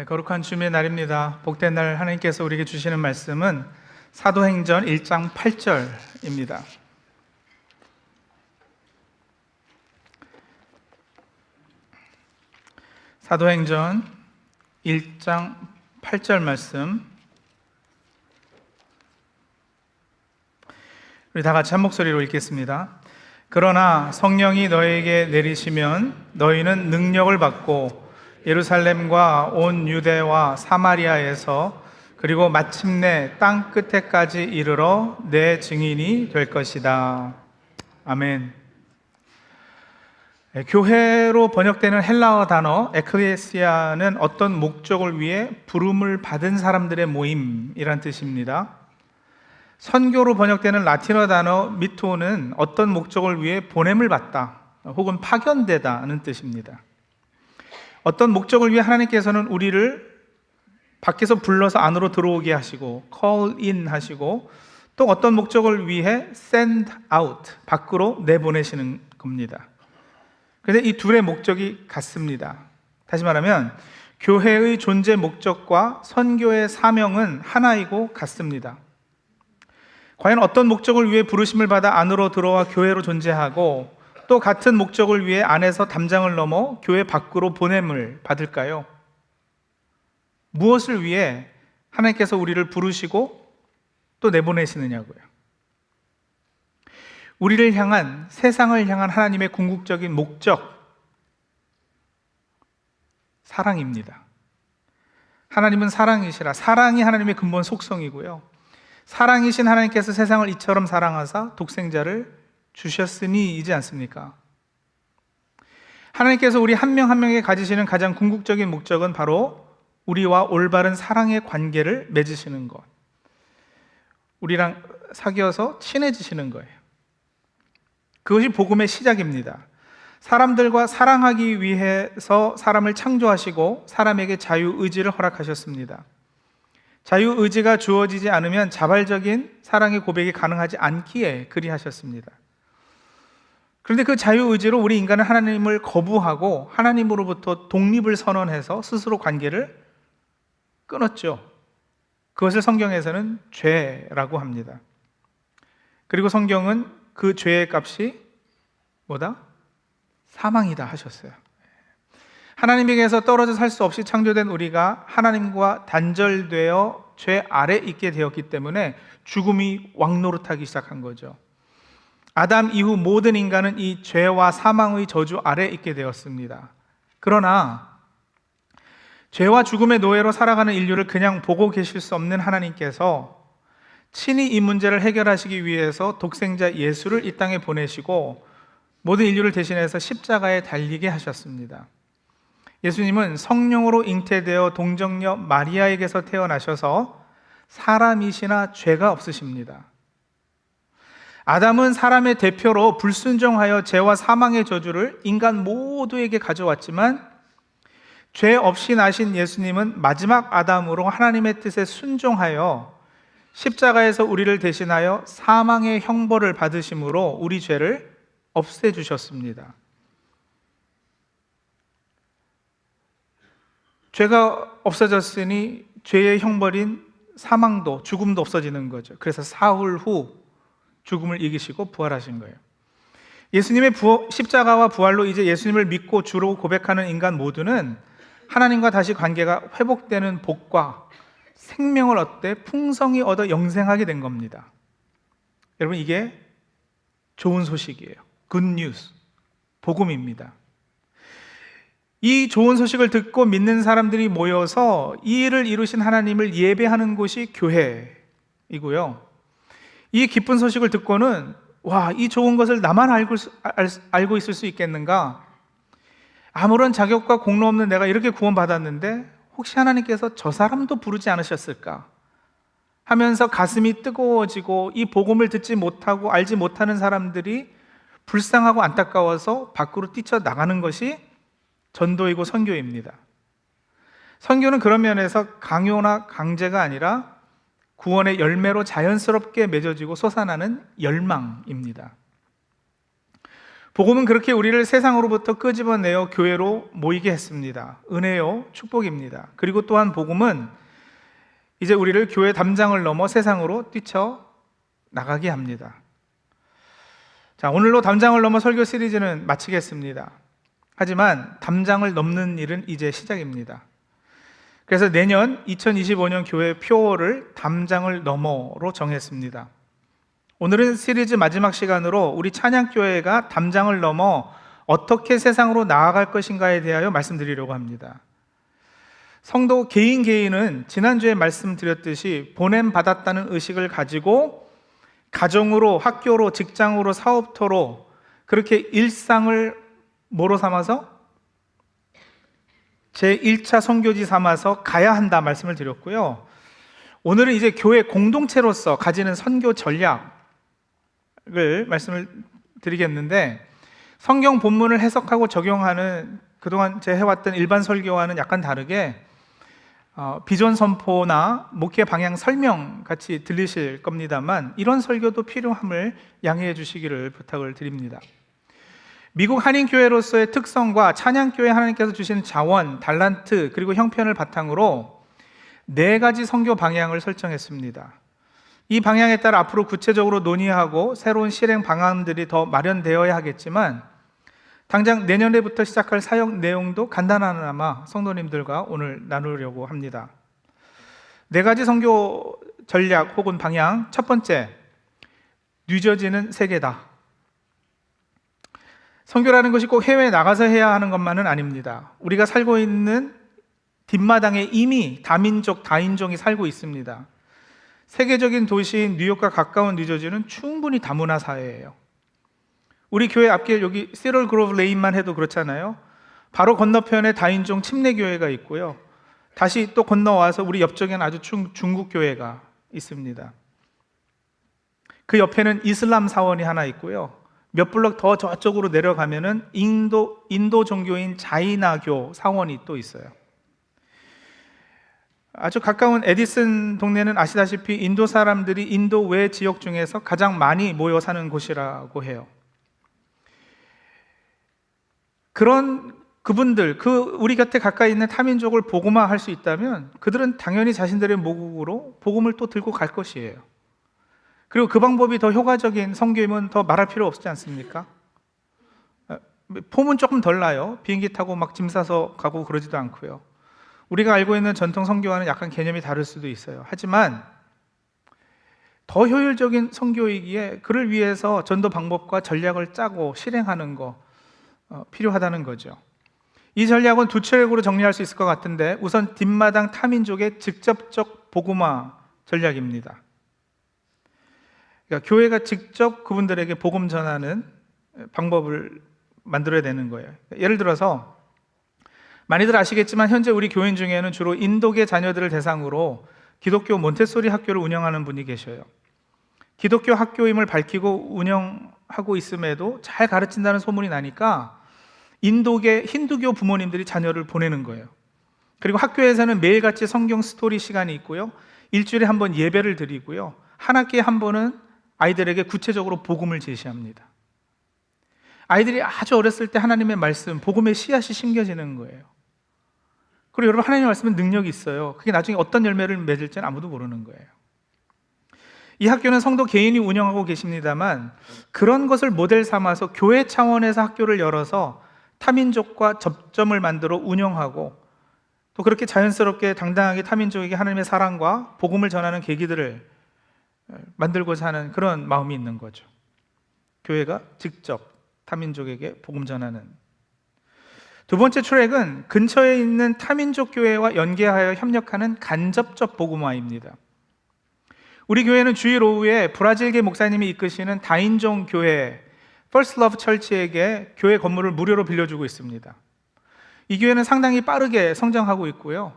거룩한 주님의 날입니다. 복된 날 하나님께서 우리에게 주시는 말씀은 사도행전 1장 8절입니다. 사도행전 1장 8절 말씀, 우리 다 같이 한 목소리로 읽겠습니다. 그러나 성령이 너희에게 내리시면 너희는 능력을 받고 예루살렘과 온 유대와 사마리아에서 그리고 마침내 땅 끝에까지 이르러 내 증인이 될 것이다. 아멘. 교회로 번역되는 헬라어 단어 에클레시아는 어떤 목적을 위해 부름을 받은 사람들의 모임이란 뜻입니다. 선교로 번역되는 라틴어 단어 미토는 어떤 목적을 위해 보냄을 받다 혹은 파견되다는 뜻입니다. 어떤 목적을 위해 하나님께서는 우리를 밖에서 불러서 안으로 들어오게 하시고 call in 하시고 또 어떤 목적을 위해 send out 밖으로 내보내시는 겁니다. 그런데 이 둘의 목적이 같습니다. 다시 말하면 교회의 존재 목적과 선교의 사명은 하나이고 같습니다. 과연 어떤 목적을 위해 부르심을 받아 안으로 들어와 교회로 존재하고 또 같은 목적을 위해 안에서 담장을 넘어 교회 밖으로 보냄을 받을까요? 무엇을 위해 하나님께서 우리를 부르시고 또 내보내시느냐고요. 우리를 향한, 세상을 향한 하나님의 궁극적인 목적, 사랑입니다. 하나님은 사랑이시라. 사랑이 하나님의 근본 속성이고요. 사랑이신 하나님께서 세상을 이처럼 사랑하사 독생자를 주셨으니이지 않습니까? 하나님께서 우리 한 명 한 명에게 가지시는 가장 궁극적인 목적은 바로 우리와 올바른 사랑의 관계를 맺으시는 것, 우리랑 사귀어서 친해지시는 거예요. 그것이 복음의 시작입니다. 사람들과 사랑하기 위해서 사람을 창조하시고 사람에게 자유의지를 허락하셨습니다. 자유의지가 주어지지 않으면 자발적인 사랑의 고백이 가능하지 않기에 그리하셨습니다. 그런데 그 자유의지로 우리 인간은 하나님을 거부하고 하나님으로부터 독립을 선언해서 스스로 관계를 끊었죠. 그것을 성경에서는 죄라고 합니다. 그리고 성경은 그 죄의 값이 뭐다? 사망이다 하셨어요. 하나님에게서 떨어져 살 수 없이 창조된 우리가 하나님과 단절되어 죄 아래 있게 되었기 때문에 죽음이 왕노릇하기 시작한 거죠. 아담 이후 모든 인간은 이 죄와 사망의 저주 아래 있게 되었습니다. 그러나 죄와 죽음의 노예로 살아가는 인류를 그냥 보고 계실 수 없는 하나님께서 친히 이 문제를 해결하시기 위해서 독생자 예수를 이 땅에 보내시고 모든 인류를 대신해서 십자가에 달리게 하셨습니다. 예수님은 성령으로 잉태되어 동정녀 마리아에게서 태어나셔서 사람이시나 죄가 없으십니다. 아담은 사람의 대표로 불순종하여 죄와 사망의 저주를 인간 모두에게 가져왔지만 죄 없이 나신 예수님은 마지막 아담으로 하나님의 뜻에 순종하여 십자가에서 우리를 대신하여 사망의 형벌을 받으심으로 우리 죄를 없애주셨습니다. 죄가 없어졌으니 죄의 형벌인 사망도, 죽음도 없어지는 거죠. 그래서 사흘 후 죽음을 이기시고 부활하신 거예요. 예수님의 십자가와 부활로 이제 예수님을 믿고 주로 고백하는 인간 모두는 하나님과 다시 관계가 회복되는 복과 생명을 얻되 풍성히 얻어 영생하게 된 겁니다. 여러분, 이게 좋은 소식이에요. Good news, 복음입니다. 이 좋은 소식을 듣고 믿는 사람들이 모여서 이 일을 이루신 하나님을 예배하는 곳이 교회이고요. 이 기쁜 소식을 듣고는 와, 이 좋은 것을 나만 알고 있을 수 있겠는가? 아무런 자격과 공로 없는 내가 이렇게 구원받았는데 혹시 하나님께서 저 사람도 부르지 않으셨을까? 하면서 가슴이 뜨거워지고 이 복음을 듣지 못하고 알지 못하는 사람들이 불쌍하고 안타까워서 밖으로 뛰쳐나가는 것이 전도이고 선교입니다. 선교는 그런 면에서 강요나 강제가 아니라 구원의 열매로 자연스럽게 맺어지고 솟아나는 열망입니다. 복음은 그렇게 우리를 세상으로부터 끄집어내어 교회로 모이게 했습니다. 은혜요, 축복입니다. 그리고 또한 복음은 이제 우리를 교회 담장을 넘어 세상으로 뛰쳐나가게 합니다. 자, 오늘로 담장을 넘어 설교 시리즈는 마치겠습니다. 하지만 담장을 넘는 일은 이제 시작입니다. 그래서 내년 2025년 교회 표어를 담장을 넘어로 정했습니다. 오늘은 시리즈 마지막 시간으로 우리 찬양교회가 담장을 넘어 어떻게 세상으로 나아갈 것인가에 대하여 말씀드리려고 합니다. 성도 개인은 지난주에 말씀드렸듯이 보냄받았다는 의식을 가지고 가정으로, 학교로, 직장으로, 사업터로 그렇게 일상을 뭐로 삼아서? 제1차 선교지 삼아서 가야 한다 말씀을 드렸고요. 오늘은 이제 교회 공동체로서 가지는 선교 전략을 말씀을 드리겠는데, 성경 본문을 해석하고 적용하는 그동안 제가 해왔던 일반 설교와는 약간 다르게 비전 선포나 목회 방향 설명 같이 들리실 겁니다만, 이런 설교도 필요함을 양해해 주시기를 부탁을 드립니다. 미국 한인교회로서의 특성과 찬양교회 하나님께서 주신 자원, 달란트, 그리고 형편을 바탕으로 4가지 선교 방향을 설정했습니다. 이 방향에 따라 앞으로 구체적으로 논의하고 새로운 실행 방안들이 더 마련되어야 하겠지만, 당장 내년에부터 시작할 사역 내용도 간단하나마 성도님들과 오늘 나누려고 합니다. 4가지 선교 전략 혹은 방향. 첫 번째, 뉴저지는 세계다. 선교라는 것이 꼭 해외에 나가서 해야 하는 것만은 아닙니다. 우리가 살고 있는 뒷마당에 이미 다민족, 다인종이 살고 있습니다. 세계적인 도시인 뉴욕과 가까운 뉴저지는 충분히 다문화 사회예요. 우리 교회 앞길 여기 시럴 그로브 레인만 해도 그렇잖아요. 바로 건너편에 다인종 침례교회가 있고요. 다시 또 건너와서 우리 옆쪽에는 아주 중국 교회가 있습니다. 그 옆에는 이슬람 사원이 하나 있고요. 몇 블럭 더 저쪽으로 내려가면은 인도 종교인 자이나교 사원이 또 있어요. 아주 가까운 에디슨 동네는 아시다시피 인도 사람들이 인도 외 지역 중에서 가장 많이 모여 사는 곳이라고 해요. 그분들, 우리 곁에 가까이 있는 타민족을 복음화할 수 있다면 그들은 당연히 자신들의 모국으로 복음을 또 들고 갈 것이에요. 그리고 그 방법이 더 효과적인 선교이면 더 말할 필요 없지 않습니까? 폼은 조금 덜 나요. 비행기 타고 막 짐 싸서 가고 그러지도 않고요. 우리가 알고 있는 전통 선교와는 약간 개념이 다를 수도 있어요. 하지만 더 효율적인 선교이기에 그를 위해서 전도 방법과 전략을 짜고 실행하는 거 필요하다는 거죠. 이 전략은 2트랙으로 정리할 수 있을 것 같은데, 우선 뒷마당 타민족의 직접적 복음화 전략입니다. 그러니까 교회가 직접 그분들에게 복음 전하는 방법을 만들어야 되는 거예요. 예를 들어서 많이들 아시겠지만 현재 우리 교인 중에는 주로 인도계 자녀들을 대상으로 기독교 몬테소리 학교를 운영하는 분이 계셔요. 기독교 학교임을 밝히고 운영하고 있음에도 잘 가르친다는 소문이 나니까 인도계 힌두교 부모님들이 자녀를 보내는 거예요. 그리고 학교에서는 매일같이 성경 스토리 시간이 있고요. 일주일에 한 번 예배를 드리고요. 한 학기에 한 번은 아이들에게 구체적으로 복음을 제시합니다. 아이들이 아주 어렸을 때 하나님의 말씀, 복음의 씨앗이 심겨지는 거예요. 그리고 여러분, 하나님의 말씀은 능력이 있어요. 그게 나중에 어떤 열매를 맺을지는 아무도 모르는 거예요. 이 학교는 성도 개인이 운영하고 계십니다만, 그런 것을 모델 삼아서 교회 차원에서 학교를 열어서 타민족과 접점을 만들어 운영하고, 또 그렇게 자연스럽게 당당하게 타민족에게 하나님의 사랑과 복음을 전하는 계기들을 만들고자 하는 그런 마음이 있는 거죠. 교회가 직접 타민족에게 복음 전하는. 두 번째 트랙은 근처에 있는 타민족 교회와 연계하여 협력하는 간접적 복음화입니다. 우리 교회는 주일 오후에 브라질계 목사님이 이끄시는 다인종 교회 First Love Church에게 교회 건물을 무료로 빌려주고 있습니다. 이 교회는 상당히 빠르게 성장하고 있고요.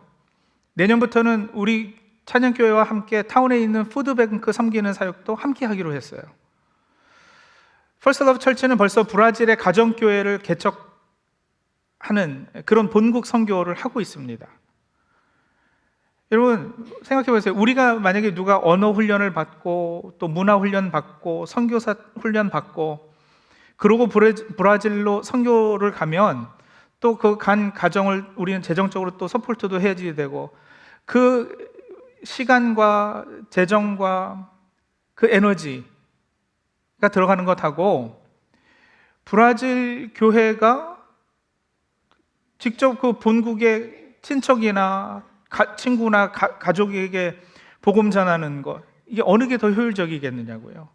내년부터는 우리 찬양교회와 함께 타운에 있는 푸드뱅크 섬기는 사역도 함께 하기로 했어요. First Love Church는 벌써 브라질의 가정교회를 개척하는 그런 본국 선교를 하고 있습니다. 여러분 생각해 보세요. 우리가 만약에 누가 언어 훈련을 받고 또 문화 훈련 받고 선교사 훈련 받고 그러고 브라질로 선교를 가면 또 그 간 가정을 우리는 재정적으로 또 서포트도 해야지 되고, 그 시간과 재정과 그 에너지가 들어가는 것하고 브라질 교회가 직접 그 본국의 친척이나 친구나 가족에게 복음 전하는 것, 이게 어느 게 더 효율적이겠느냐고요.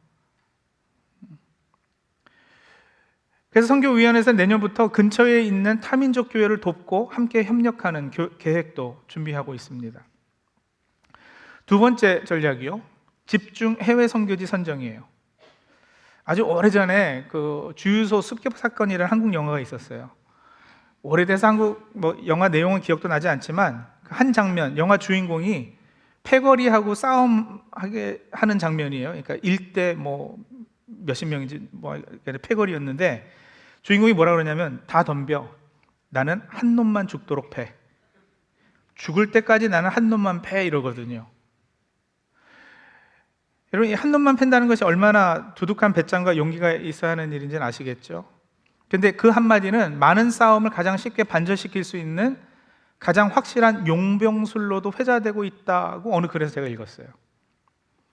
그래서 선교위원회에서 내년부터 근처에 있는 타민족 교회를 돕고 함께 협력하는 계획도 준비하고 있습니다. 두 번째 전략이요, 집중 해외 선교지 선정이에요. 아주 오래전에 그 주유소 습격 사건이라는 한국 영화가 있었어요. 오래돼서 한국 영화 내용은 기억도 나지 않지만 한 장면, 영화 주인공이 패거리하고 싸움하게 하는 장면이에요. 그러니까 일대 몇십 명인지 패거리였는데, 주인공이 뭐라 그러냐면, 다 덤벼, 나는 한 놈만 죽도록 패, 죽을 때까지 나는 한 놈만 패, 이러거든요. 여러분, 이 한 놈만 팬다는 것이 얼마나 두둑한 배짱과 용기가 있어야 하는 일인지는 아시겠죠? 근데 그 한마디는 많은 싸움을 가장 쉽게 반전시킬 수 있는 가장 확실한 용병술로도 회자되고 있다고 어느 글에서 제가 읽었어요.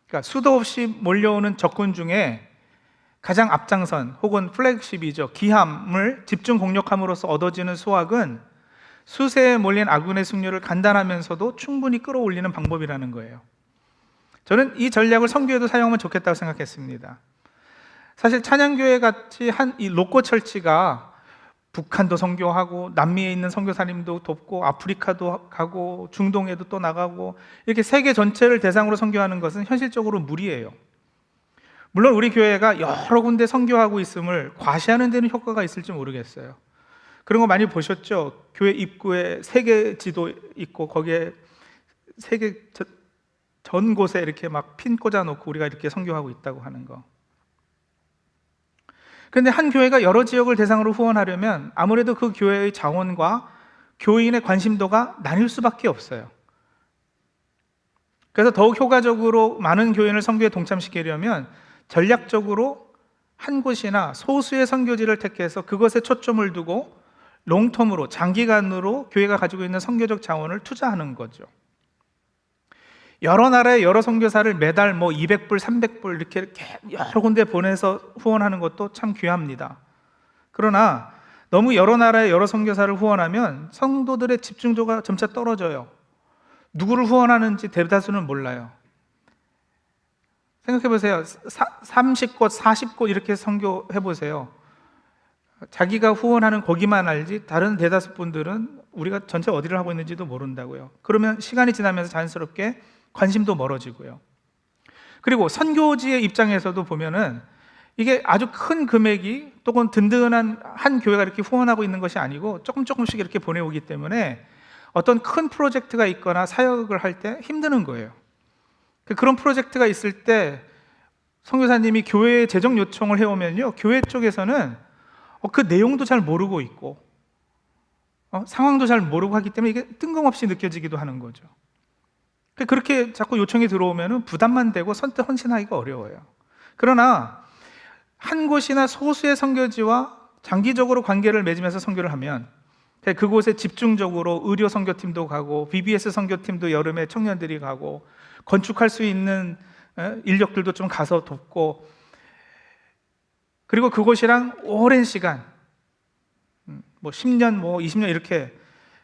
그러니까 수도 없이 몰려오는 적군 중에 가장 앞장선, 혹은 플래그십이죠, 기함을 집중 공격함으로써 얻어지는 수확은 수세에 몰린 아군의 승률을 간단하면서도 충분히 끌어올리는 방법이라는 거예요. 저는 이 전략을 선교에도 사용하면 좋겠다고 생각했습니다. 사실 찬양교회 같이 이 로코 철치가 북한도 선교하고 남미에 있는 선교사님도 돕고 아프리카도 가고 중동에도 또 나가고 이렇게 세계 전체를 대상으로 선교하는 것은 현실적으로 무리예요. 물론 우리 교회가 여러 군데 선교하고 있음을 과시하는 데는 효과가 있을지 모르겠어요. 그런 거 많이 보셨죠? 교회 입구에 세계 지도 있고 거기에 세계 전 곳에 이렇게 막 핀 꽂아놓고 우리가 이렇게 선교하고 있다고 하는 거. 그런데 한 교회가 여러 지역을 대상으로 후원하려면 아무래도 그 교회의 자원과 교인의 관심도가 나뉠 수밖에 없어요. 그래서 더욱 효과적으로 많은 교인을 선교에 동참시키려면 전략적으로 한 곳이나 소수의 선교지를 택해서 그것에 초점을 두고 롱텀으로, 장기간으로 교회가 가지고 있는 선교적 자원을 투자하는 거죠. 여러 나라의 여러 선교사를 매달 200불, 300불 이렇게 여러 군데 보내서 후원하는 것도 참 귀합니다. 그러나 너무 여러 나라의 여러 선교사를 후원하면 성도들의 집중도가 점차 떨어져요. 누구를 후원하는지 대다수는 몰라요. 생각해 보세요. 30곳, 40곳 이렇게 선교해 보세요. 자기가 후원하는 거기만 알지 다른 대다수 분들은 우리가 전체 어디를 하고 있는지도 모른다고요. 그러면 시간이 지나면서 자연스럽게 관심도 멀어지고요. 그리고 선교지의 입장에서도 보면은 이게 아주 큰 금액이 또는 든든한 한 교회가 이렇게 후원하고 있는 것이 아니고 조금씩 이렇게 보내오기 때문에 어떤 큰 프로젝트가 있거나 사역을 할 때 힘드는 거예요. 그런 프로젝트가 있을 때 선교사님이 교회에 재정 요청을 해오면요, 교회 쪽에서는 그 내용도 잘 모르고 있고 상황도 잘 모르고 하기 때문에 이게 뜬금없이 느껴지기도 하는 거죠. 그렇게 자꾸 요청이 들어오면 부담만 되고 선뜻 헌신하기가 어려워요. 그러나 한 곳이나 소수의 선교지와 장기적으로 관계를 맺으면서 선교를 하면 그곳에 집중적으로 의료 선교팀도 가고 BBS 선교팀도 여름에 청년들이 가고 건축할 수 있는 인력들도 좀 가서 돕고, 그리고 그곳이랑 오랜 시간 10년, 20년 이렇게,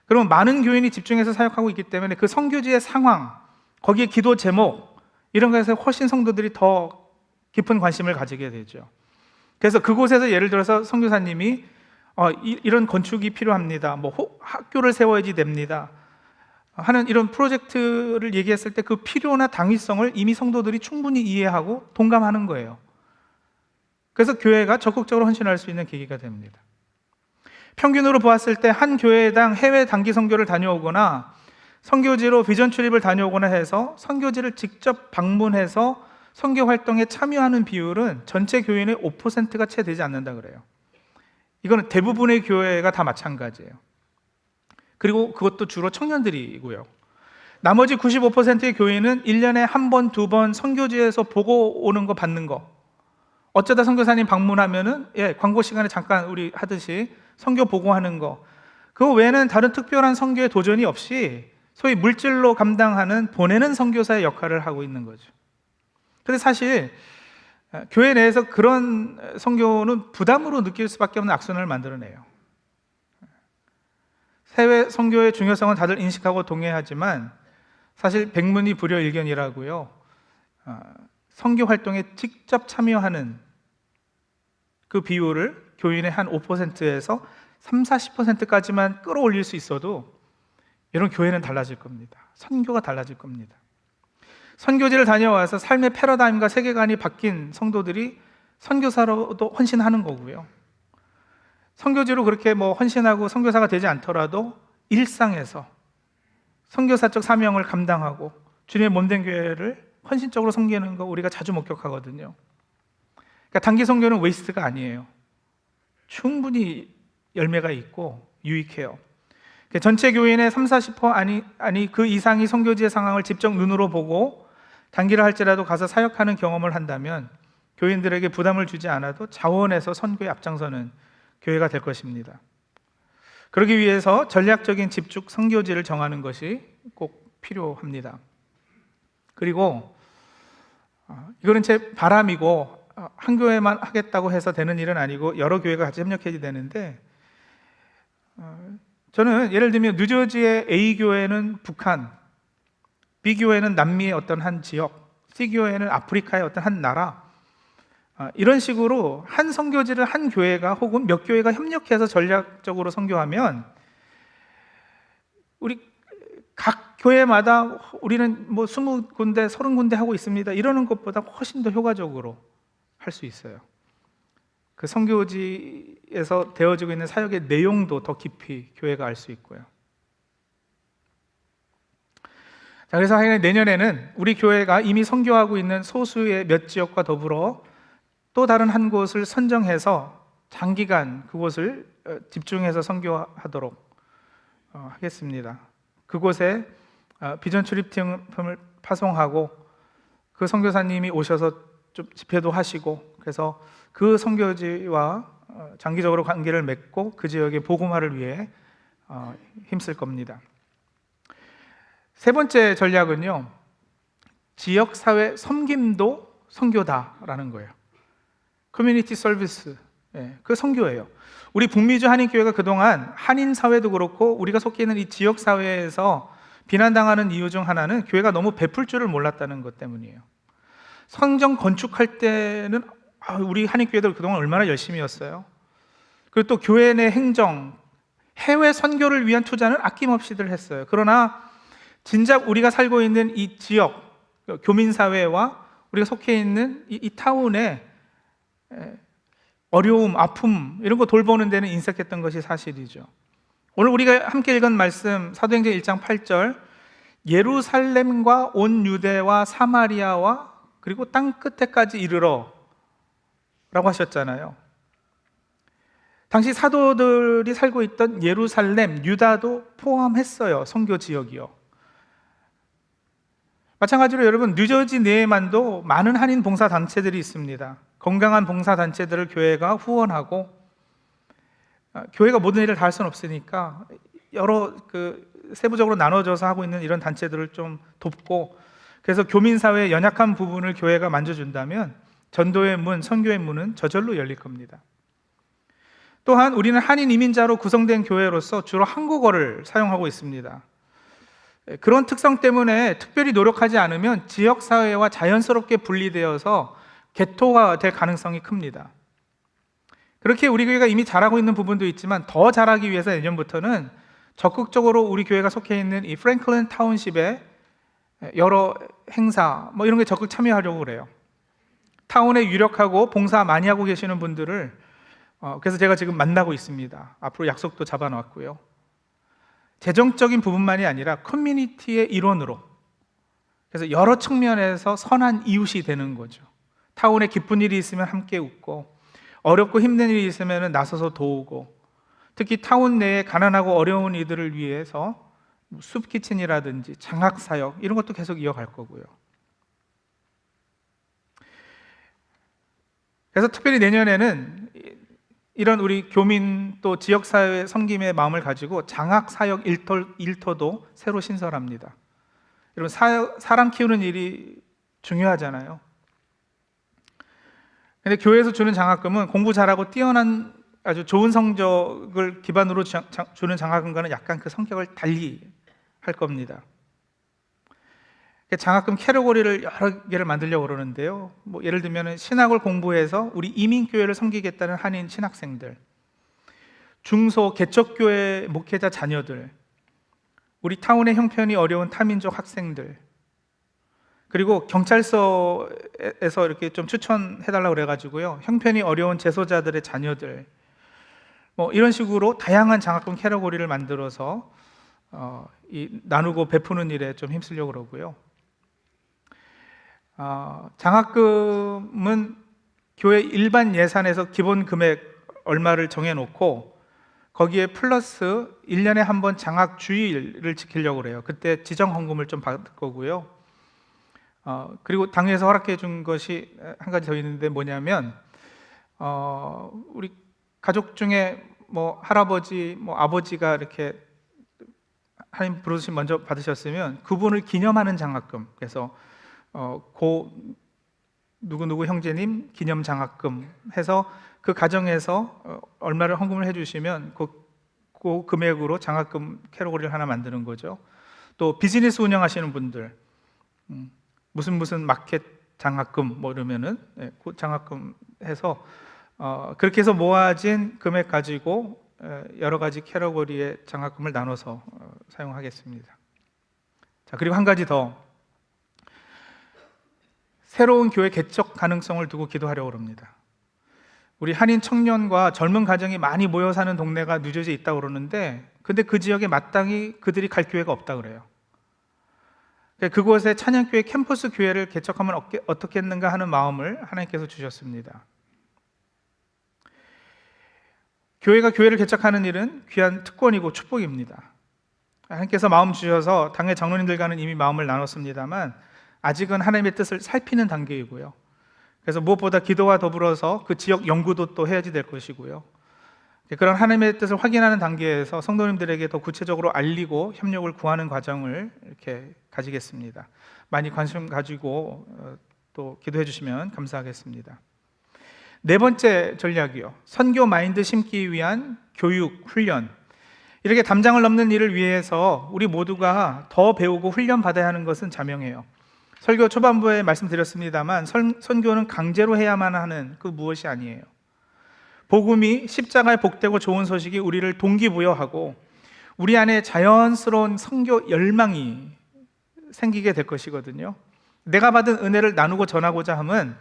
그러면 많은 교인이 집중해서 사역하고 있기 때문에 그 선교지의 상황, 거기에 기도 제목 이런 것에서 훨씬 성도들이 더 깊은 관심을 가지게 되죠. 그래서 그곳에서 예를 들어서 선교사님이 이런 건축이 필요합니다, 학교를 세워야지 됩니다 하는 이런 프로젝트를 얘기했을 때 그 필요나 당위성을 이미 성도들이 충분히 이해하고 동감하는 거예요. 그래서 교회가 적극적으로 헌신할 수 있는 계기가 됩니다. 평균으로 보았을 때 한 교회당 해외 단기 선교를 다녀오거나 선교지로 비전 출입을 다녀오거나 해서 선교지를 직접 방문해서 선교 활동에 참여하는 비율은 전체 교인의 5%가 채 되지 않는다 그래요. 이거는 대부분의 교회가 다 마찬가지예요. 그리고 그것도 주로 청년들이고요. 나머지 95%의 교인은 1년에 한 번, 두 번 선교지에서 보고 오는 거, 받는 거, 어쩌다 선교사님 방문하면은 광고 시간에 잠깐 우리 하듯이 선교 보고하는 거, 그거 외에는 다른 특별한 선교의 도전이 없이 소위 물질로 감당하는 보내는 선교사의 역할을 하고 있는 거죠. 근데 사실 교회 내에서 그런 선교는 부담으로 느낄 수밖에 없는 악순환을 만들어내요. 해외 선교의 중요성은 다들 인식하고 동의하지만 사실 백문이 불여일견이라고요. 선교 활동에 직접 참여하는 그 비율을 교인의 한 5%에서 30-40%까지만 끌어올릴 수 있어도 이런 교회는 달라질 겁니다. 선교가 달라질 겁니다. 선교지를 다녀와서 삶의 패러다임과 세계관이 바뀐 성도들이 선교사로도 헌신하는 거고요. 선교지로 그렇게 헌신하고 선교사가 되지 않더라도 일상에서 선교사적 사명을 감당하고 주님의 몸된 교회를 헌신적으로 섬기는 거 우리가 자주 목격하거든요. 그러니까 단기 선교는 웨이스트가 아니에요. 충분히 열매가 있고 유익해요. 전체 교인의 30-40% 아니 그 이상이 선교지의 상황을 직접 눈으로 보고 단기를 할지라도 가서 사역하는 경험을 한다면 교인들에게 부담을 주지 않아도 자원해서 선교에 앞장서는 교회가 될 것입니다. 그러기 위해서 전략적인 집중 선교지를 정하는 것이 꼭 필요합니다. 그리고 이거는 제 바람이고 한 교회만 하겠다고 해서 되는 일은 아니고 여러 교회가 같이 협력해야 되는데, 저는 예를 들면 뉴저지의 A교회는 북한, B교회는 남미의 어떤 한 지역, C교회는 아프리카의 어떤 한 나라, 이런 식으로 한 선교지를 한 교회가 혹은 몇 교회가 협력해서 전략적으로 선교하면 우리 각 교회마다 우리는 20군데, 30군데 하고 있습니다 이러는 것보다 훨씬 더 효과적으로 할 수 있어요. 그 선교지에서 되어지고 있는 사역의 내용도 더 깊이 교회가 알 수 있고요. 자, 그래서 내년에는 우리 교회가 이미 선교하고 있는 소수의 몇 지역과 더불어 또 다른 한 곳을 선정해서 장기간 그곳을 집중해서 선교하도록 하겠습니다. 그곳에 비전 출입팀을 파송하고 그 선교사님이 오셔서 좀 집회도 하시고, 그래서 그 선교지와 장기적으로 관계를 맺고 그 지역의 복음화를 위해 힘쓸 겁니다. 세 번째 전략은요, 지역사회 섬김도 선교다라는 거예요. 커뮤니티 서비스, 그 선교예요. 우리 북미주 한인교회가 그동안 한인사회도 그렇고 우리가 속해 있는 이 지역사회에서 비난당하는 이유 중 하나는 교회가 너무 베풀 줄을 몰랐다는 것 때문이에요. 성전 건축할 때는 우리 한인교회들 그동안 얼마나 열심히 했어요. 그리고 또 교회 내 행정, 해외 선교를 위한 투자는 아낌없이들 했어요. 그러나 진작 우리가 살고 있는 이 지역, 교민사회와 우리가 속해 있는 이 타운에 어려움, 아픔 이런 거 돌보는 데는 인색했던 것이 사실이죠. 오늘 우리가 함께 읽은 말씀 사도행전 1장 8절, 예루살렘과 온 유대와 사마리아와 그리고 땅 끝에까지 이르러 라고 하셨잖아요. 당시 사도들이 살고 있던 예루살렘, 유다도 포함했어요. 선교 지역이요. 마찬가지로 여러분, 뉴저지 내에만도 많은 한인 봉사단체들이 있습니다. 건강한 봉사단체들을 교회가 후원하고, 교회가 모든 일을 다 할 수는 없으니까 여러 세부적으로 나눠져서 하고 있는 이런 단체들을 좀 돕고, 그래서 교민사회의 연약한 부분을 교회가 만져준다면 전도의 문, 선교의 문은 저절로 열릴 겁니다. 또한 우리는 한인 이민자로 구성된 교회로서 주로 한국어를 사용하고 있습니다. 그런 특성 때문에 특별히 노력하지 않으면 지역사회와 자연스럽게 분리되어서 개토가 될 가능성이 큽니다. 그렇게 우리 교회가 이미 잘하고 있는 부분도 있지만 더 잘하기 위해서 내년부터는 적극적으로 우리 교회가 속해 있는 이 프랭클린 타운십에 여러 행사 이런 게 적극 참여하려고 그래요. 타운에 유력하고 봉사 많이 하고 계시는 분들을 그래서 제가 지금 만나고 있습니다. 앞으로 약속도 잡아놨고요. 재정적인 부분만이 아니라 커뮤니티의 일원으로, 그래서 여러 측면에서 선한 이웃이 되는 거죠. 타운에 기쁜 일이 있으면 함께 웃고, 어렵고 힘든 일이 있으면 나서서 도우고, 특히 타운 내에 가난하고 어려운 이들을 위해서 숲키친이라든지 장학사역 이런 것도 계속 이어갈 거고요. 그래서 특별히 내년에는 이런 우리 교민 또 지역사회 섬김의 마음을 가지고 장학사역 일터도 새로 신설합니다. 여러분, 사람 키우는 일이 중요하잖아요. 근데 교회에서 주는 장학금은 공부 잘하고 뛰어난 아주 좋은 성적을 기반으로 주는 장학금과는 약간 그 성격을 달리 할 겁니다. 장학금 캐러고리를 여러 개를 만들려고 그러는데요. 뭐 예를 들면 신학을 공부해서 우리 이민교회를 섬기겠다는 한인 신학생들, 중소 개척교회 목회자 자녀들, 우리 타운의 형편이 어려운 타민족 학생들, 그리고 경찰서에서 이렇게 좀 추천해달라고 그래가지고요, 형편이 어려운 재소자들의 자녀들, 뭐 이런 식으로 다양한 장학금 캐러고리를 만들어서 나누고 베푸는 일에 좀 힘쓰려고 그러고요. 장학금은 교회 일반 예산에서 기본 금액 얼마를 정해놓고 거기에 플러스 1년에 한 번 장학 주일을 지키려고 그래요. 그때 지정 헌금을 좀 받을 거고요. 그리고 당에서 허락해 준 것이 한 가지 더 있는데 뭐냐면 우리 가족 중에 뭐 할아버지, 뭐 아버지가 이렇게 하나님 부르심 먼저 받으셨으면 그분을 기념하는 장학금, 그래서 고 누구누구 형제님 기념 장학금 해서 그 가정에서 얼마를 헌금을 해주시면 그 금액으로 장학금 캐러고리를 하나 만드는 거죠. 또 비즈니스 운영하시는 분들 무슨 마켓 장학금 뭐 이러면은 그 장학금 해서 그렇게 해서 모아진 금액 가지고 여러 가지 캐러고리의 장학금을 나눠서 사용하겠습니다. 자, 그리고 한 가지 더, 새로운 교회 개척 가능성을 두고 기도하려고 합니다. 우리 한인 청년과 젊은 가정이 많이 모여 사는 동네가 뉴저지에 있다고 그러는데, 근데 그 지역에 마땅히 그들이 갈 교회가 없다 그래요. 그곳에 찬양교회 캠퍼스 교회를 개척하면 어떻겠는가 하는 마음을 하나님께서 주셨습니다. 교회가 교회를 개척하는 일은 귀한 특권이고 축복입니다. 하나님께서 마음 주셔서 당의 장로님들과는 이미 마음을 나눴습니다만 아직은 하나님의 뜻을 살피는 단계이고요. 그래서 무엇보다 기도와 더불어서 그 지역 연구도 또 해야지 될 것이고요. 그런 하나님의 뜻을 확인하는 단계에서 성도님들에게 더 구체적으로 알리고 협력을 구하는 과정을 이렇게 가지겠습니다. 많이 관심 가지고 또 기도해 주시면 감사하겠습니다. 네 번째 전략이요, 선교 마인드 심기 위한 교육, 훈련. 이렇게 담장을 넘는 일을 위해서 우리 모두가 더 배우고 훈련 받아야 하는 것은 자명해요. 설교 초반부에 말씀드렸습니다만 선교는 강제로 해야만 하는 그 무엇이 아니에요. 복음이 십자가에 복되고 좋은 소식이 우리를 동기부여하고 우리 안에 자연스러운 선교 열망이 생기게 될 것이거든요. 내가 받은 은혜를 나누고 전하고자 함은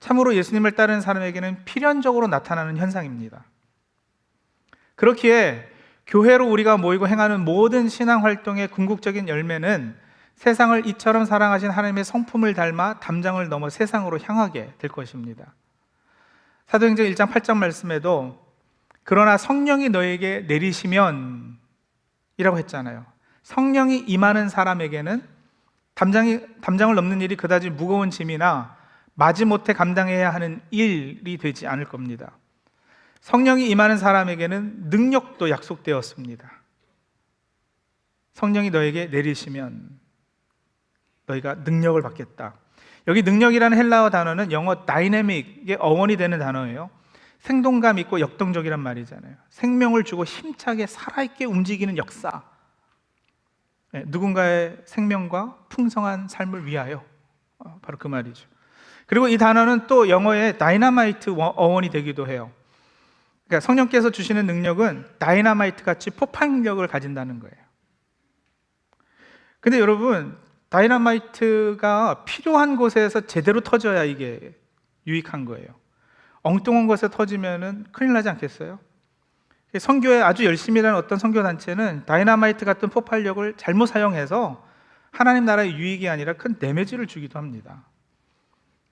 참으로 예수님을 따르는 사람에게는 필연적으로 나타나는 현상입니다. 그렇기에 교회로 우리가 모이고 행하는 모든 신앙 활동의 궁극적인 열매는 세상을 이처럼 사랑하신 하나님의 성품을 닮아 담장을 넘어 세상으로 향하게 될 것입니다. 사도행전 1장 8절 말씀에도 그러나 성령이 너에게 내리시면 이라고 했잖아요. 성령이 임하는 사람에게는 담장을 넘는 일이 그다지 무거운 짐이나 마지못해 감당해야 하는 일이 되지 않을 겁니다. 성령이 임하는 사람에게는 능력도 약속되었습니다. 성령이 너에게 내리시면 너희가 능력을 받겠다. 여기 능력이라는 헬라어 단어는 영어 다이내믹의 어원이 되는 단어예요. 생동감 있고 역동적이란 말이잖아요. 생명을 주고 힘차게 살아있게 움직이는 역사. 누군가의 생명과 풍성한 삶을 위하여, 바로 그 말이죠. 그리고 이 단어는 또 영어의 다이너마이트 어원이 되기도 해요. 그러니까 성령께서 주시는 능력은 다이너마이트 같이 폭발력을 가진다는 거예요. 근데 여러분, 다이너마이트가 필요한 곳에서 제대로 터져야 이게 유익한 거예요. 엉뚱한 곳에 터지면 큰일 나지 않겠어요? 선교에 아주 열심히 일하는 어떤 선교단체는 다이너마이트 같은 폭발력을 잘못 사용해서 하나님 나라의 유익이 아니라 큰 데미지를 주기도 합니다.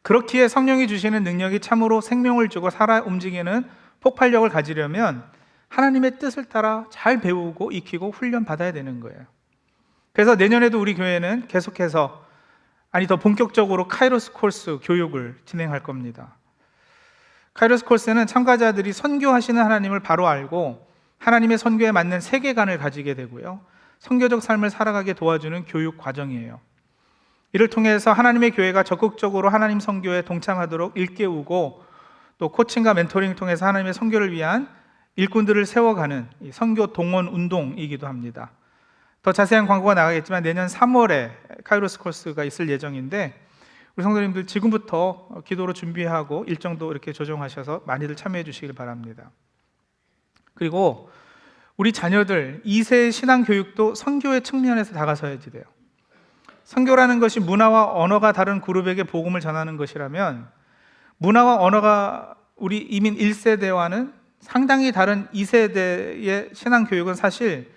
그렇기에 성령이 주시는 능력이 참으로 생명을 주고 살아 움직이는 폭발력을 가지려면 하나님의 뜻을 따라 잘 배우고 익히고 훈련 받아야 되는 거예요. 그래서 내년에도 우리 교회는 계속해서, 더 본격적으로 카이로스 코र्스 교육을 진행할 겁니다. 카이로스 코스는 참가자들이 선교하시는 하나님을 바로 알고 하나님의 선교에 맞는 세계관을 가지게 되고요, 선교적 삶을 살아가게 도와주는 교육 과정이에요. 이를 통해서 하나님의 교회가 적극적으로 하나님 선교에 동참하도록 일깨우고, 또 코칭과 멘토링을 통해서 하나님의 선교를 위한 일꾼들을 세워가는 선교 동원 운동이기도 합니다. 더 자세한 광고가 나가겠지만 내년 3월에 카이로스 코스가 있을 예정인데, 우리 성도님들 지금부터 기도로 준비하고 일정도 이렇게 조정하셔서 많이들 참여해 주시길 바랍니다. 그리고 우리 자녀들 2세 신앙 교육도 선교의 측면에서 다가서야지 돼요. 선교라는 것이 문화와 언어가 다른 그룹에게 복음을 전하는 것이라면, 문화와 언어가 우리 이민 1세대와는 상당히 다른 2세대의 신앙 교육은 사실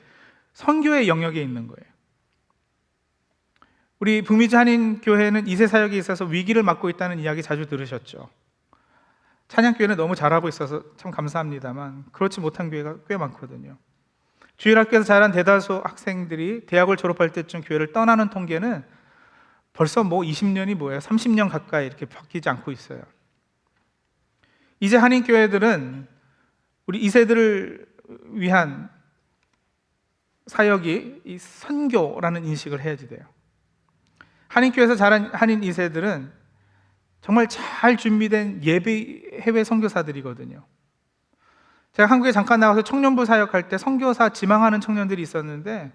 선교의 영역에 있는 거예요. 우리 북미주 한인교회는 2세 사역에 있어서 위기를 맞고 있다는 이야기 자주 들으셨죠. 찬양교회는 너무 잘하고 있어서 참 감사합니다만 그렇지 못한 교회가 꽤 많거든요. 주일학교에서 자란 대다수 학생들이 대학을 졸업할 때쯤 교회를 떠나는 통계는 벌써 20년이 뭐예요? 30년 가까이 이렇게 바뀌지 않고 있어요. 이제 한인교회들은 우리 2세들을 위한 사역이 이 선교라는 인식을 해야지 돼요. 한인교회에서 자란 한인 2세들은 정말 잘 준비된 예비 해외 선교사들이거든요. 제가 한국에 잠깐 나가서 청년부 사역할 때 선교사 지망하는 청년들이 있었는데,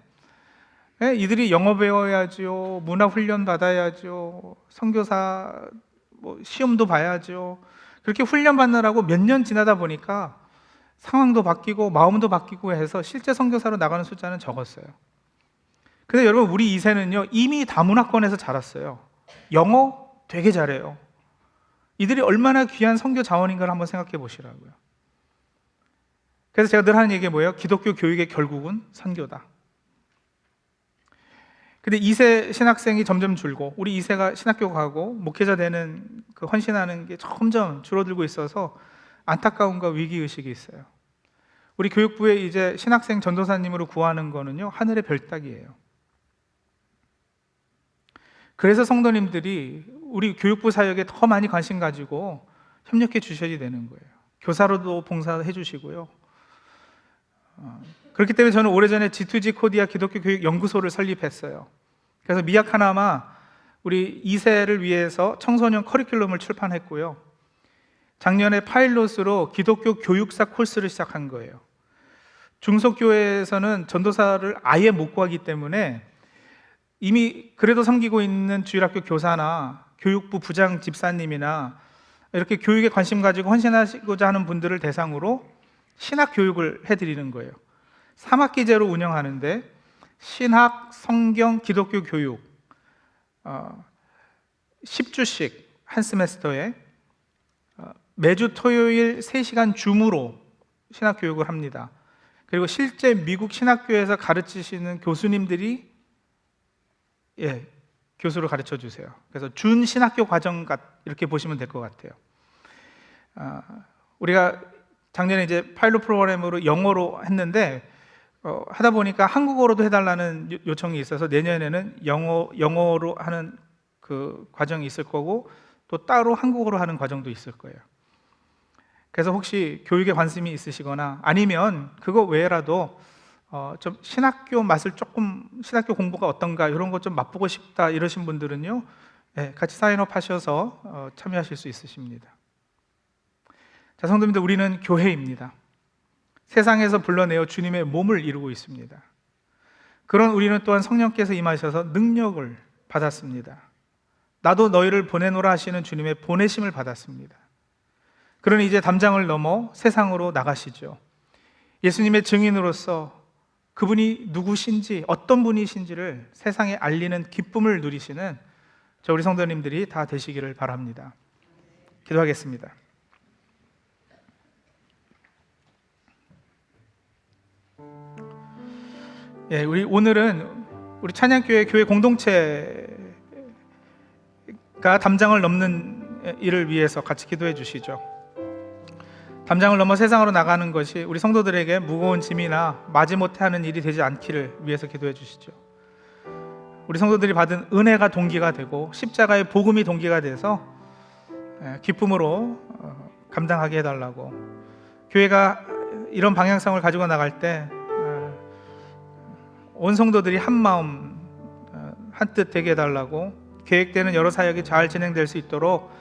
이들이 영어 배워야죠, 문화 훈련 받아야죠, 선교사 시험도 봐야죠. 그렇게 훈련 받느라고 몇 년 지나다 보니까 상황도 바뀌고 마음도 바뀌고 해서 실제 선교사로 나가는 숫자는 적었어요. 근데 여러분, 우리 2세는요 이미 다문화권에서 자랐어요. 영어 되게 잘해요. 이들이 얼마나 귀한 선교 자원인가를 한번 생각해 보시라고요. 그래서 제가 늘 하는 얘기가 뭐예요? 기독교 교육의 결국은 선교다. 근데 2세 신학생이 점점 줄고, 우리 2세가 신학교 가고 목회자 되는 그 헌신하는 게 점점 줄어들고 있어서 안타까움과 위기의식이 있어요. 우리 교육부에 이제 신학생 전도사님으로 구하는 거는요 하늘의 별따기예요. 그래서 성도님들이 우리 교육부 사역에 더 많이 관심 가지고 협력해 주셔야 되는 거예요. 교사로도 봉사해 주시고요. 그렇기 때문에 저는 오래전에 G2G 코디아 기독교 교육 연구소를 설립했어요. 그래서 미약 하나마 우리 2세를 위해서 청소년 커리큘럼을 출판했고요. 작년에 파일럿으로 기독교 교육사 코र्स를 시작한 거예요. 중소교회에서는 전도사를 아예 못 구하기 때문에 이미 그래도 섬기고 있는 주일학교 교사나 교육부 부장 집사님이나 이렇게 교육에 관심 가지고 헌신하시고자 하는 분들을 대상으로 신학 교육을 해드리는 거예요. 3학기제로 운영하는데 신학, 성경, 기독교 교육 10주씩 한 세메스터에 매주 토요일 3시간 줌으로 신학 교육을 합니다. 그리고 실제 미국 신학교에서 가르치시는 교수님들이 교수를 가르쳐 주세요. 그래서 준 신학교 과정 이렇게 보시면 될 것 같아요. 우리가 작년에 이제 파일럿 프로그램으로 영어로 했는데 하다 보니까 한국어로도 해달라는 요청이 있어서 내년에는 영어로 하는 그 과정이 있을 거고, 또 따로 한국어로 하는 과정도 있을 거예요. 그래서 혹시 교육에 관심이 있으시거나 아니면 그거 외에라도 좀 신학교 맛을 조금, 신학교 공부가 어떤가 이런 것 좀 맛보고 싶다 이러신 분들은요, 같이 사인업 하셔서 참여하실 수 있으십니다. 자, 성도님들, 우리는 교회입니다. 세상에서 불러내어 주님의 몸을 이루고 있습니다. 그런 우리는 또한 성령께서 임하셔서 능력을 받았습니다. 나도 너희를 보내노라 하시는 주님의 보내심을 받았습니다. 그러니 이제 담장을 넘어 세상으로 나가시죠. 예수님의 증인으로서 그분이 누구신지, 어떤 분이신지를 세상에 알리는 기쁨을 누리시는 저 우리 성도님들이 다 되시기를 바랍니다. 기도하겠습니다. 오늘은 우리 찬양교회 교회 공동체가 담장을 넘는 일을 위해서 같이 기도해 주시죠. 담장을 넘어 세상으로 나가는 것이 우리 성도들에게 무거운 짐이나 마지못해 하는 일이 되지 않기를 위해서 기도해 주시죠. 우리 성도들이 받은 은혜가 동기가 되고 십자가의 복음이 동기가 돼서 기쁨으로 감당하게 해달라고, 교회가 이런 방향성을 가지고 나갈 때 온 성도들이 한 마음 한뜻 되게 해달라고, 계획되는 여러 사역이 잘 진행될 수 있도록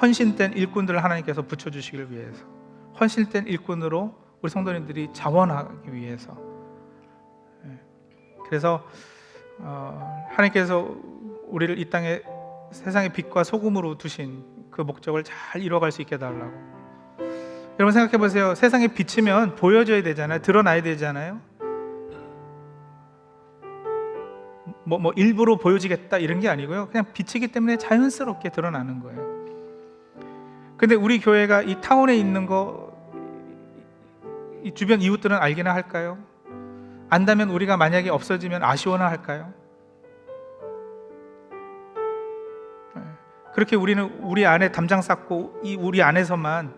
헌신된 일꾼들을 하나님께서 붙여주시길 위해서, 헌신된 일꾼으로 우리 성도님들이 자원하기 위해서, 그래서 하나님께서 우리를 이 땅에 세상의 빛과 소금으로 두신 그 목적을 잘 이뤄갈 수 있게 해달라고. 여러분 생각해 보세요. 세상에 비치면 보여져야 되잖아요. 드러나야 되잖아요. 뭐 일부러 보여지겠다 이런 게 아니고요. 그냥 비치기 때문에 자연스럽게 드러나는 거예요. 근데 우리 교회가 이 타운에 있는 거 이 주변 이웃들은 알기나 할까요? 안다면 우리가 만약에 없어지면 아쉬워나 할까요? 그렇게 우리는 우리 안에 담장 쌓고 이 우리 안에서만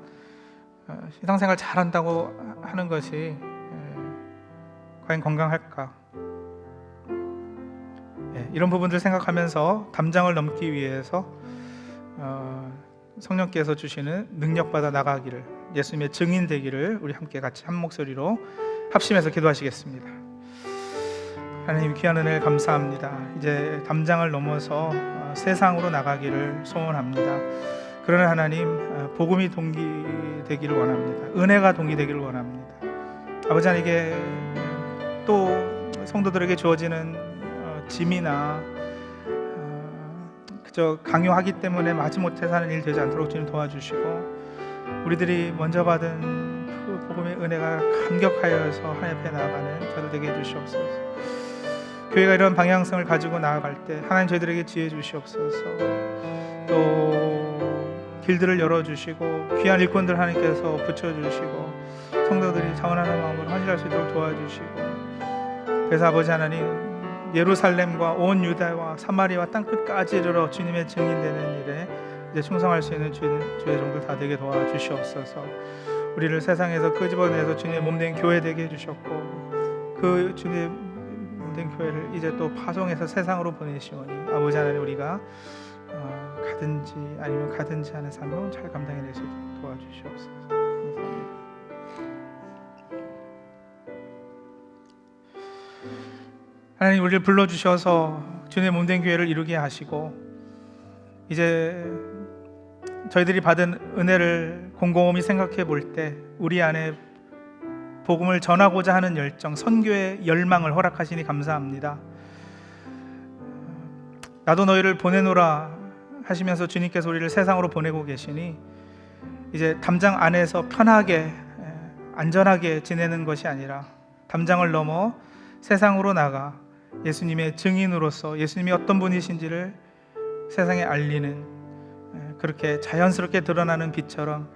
신앙생활 잘한다고 하는 것이 과연 건강할까? 이런 부분들 생각하면서 담장을 넘기 위해서 성령께서 주시는 능력받아 나가기를, 예수님의 증인 되기를 우리 함께 같이 한 목소리로 합심해서 기도하시겠습니다. 하나님 귀한 은혜를 감사합니다. 이제 담장을 넘어서 세상으로 나가기를 소원합니다. 그러나 하나님, 복음이 동기되기를 원합니다. 은혜가 동기되기를 원합니다. 아버지 하나님, 이게 또 성도들에게 주어지는 짐이나 그저 강요하기 때문에 마지못해 사는 일 되지 않도록 주님 도와주시고, 우리들이 먼저 받은 그 복음의 은혜가 감격하여서 하나님 앞에 나아가는 저들 되게 해주시옵소서. 교회가 이런 방향성을 가지고 나아갈 때 하나님 저희들에게 지혜 주시옵소서. 또 길들을 열어주시고 귀한 일꾼들 하나님께서 붙여주시고 성도들이 자원하는 마음으로 헌신할 수 있도록 도와주시고, 그래서 아버지 하나님, 예루살렘과 온 유다와 사마리아 땅끝까지 이르러 주님의 증인되는 일에 이제 충성할 수 있는 주의 종들 다 되게 도와주시옵소서. 우리를 세상에서 끄집어내서 주님의 몸된 교회 되게 해주셨고, 그 주님의 몸된 교회를 이제 또 파송해서 세상으로 보내시오니 아버지 하나님, 우리가 가든지 아니면 가든지 하는 삶을 잘 감당해낼 수 있도록 도와주시옵소서. 감사합니다. 하나님, 우리를 불러주셔서 주님의 몸된 교회를 이루게 하시고, 이제 저희들이 받은 은혜를 곰곰이 생각해 볼 때 우리 안에 복음을 전하고자 하는 열정, 선교의 열망을 허락하시니 감사합니다. 나도 너희를 보내노라 하시면서 주님께서 우리를 세상으로 보내고 계시니, 이제 담장 안에서 편하게 안전하게 지내는 것이 아니라 담장을 넘어 세상으로 나가 예수님의 증인으로서 예수님이 어떤 분이신지를 세상에 알리는, 그렇게 자연스럽게 드러나는 빛처럼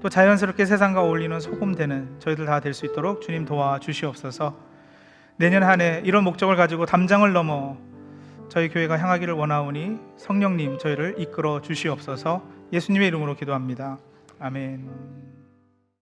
또 자연스럽게 세상과 어울리는 소금 되는 저희들 다 될 수 있도록 주님 도와주시옵소서. 내년 한 해 이런 목적을 가지고 담장을 넘어 저희 교회가 향하기를 원하오니 성령님 저희를 이끌어 주시옵소서. 예수님의 이름으로 기도합니다. 아멘.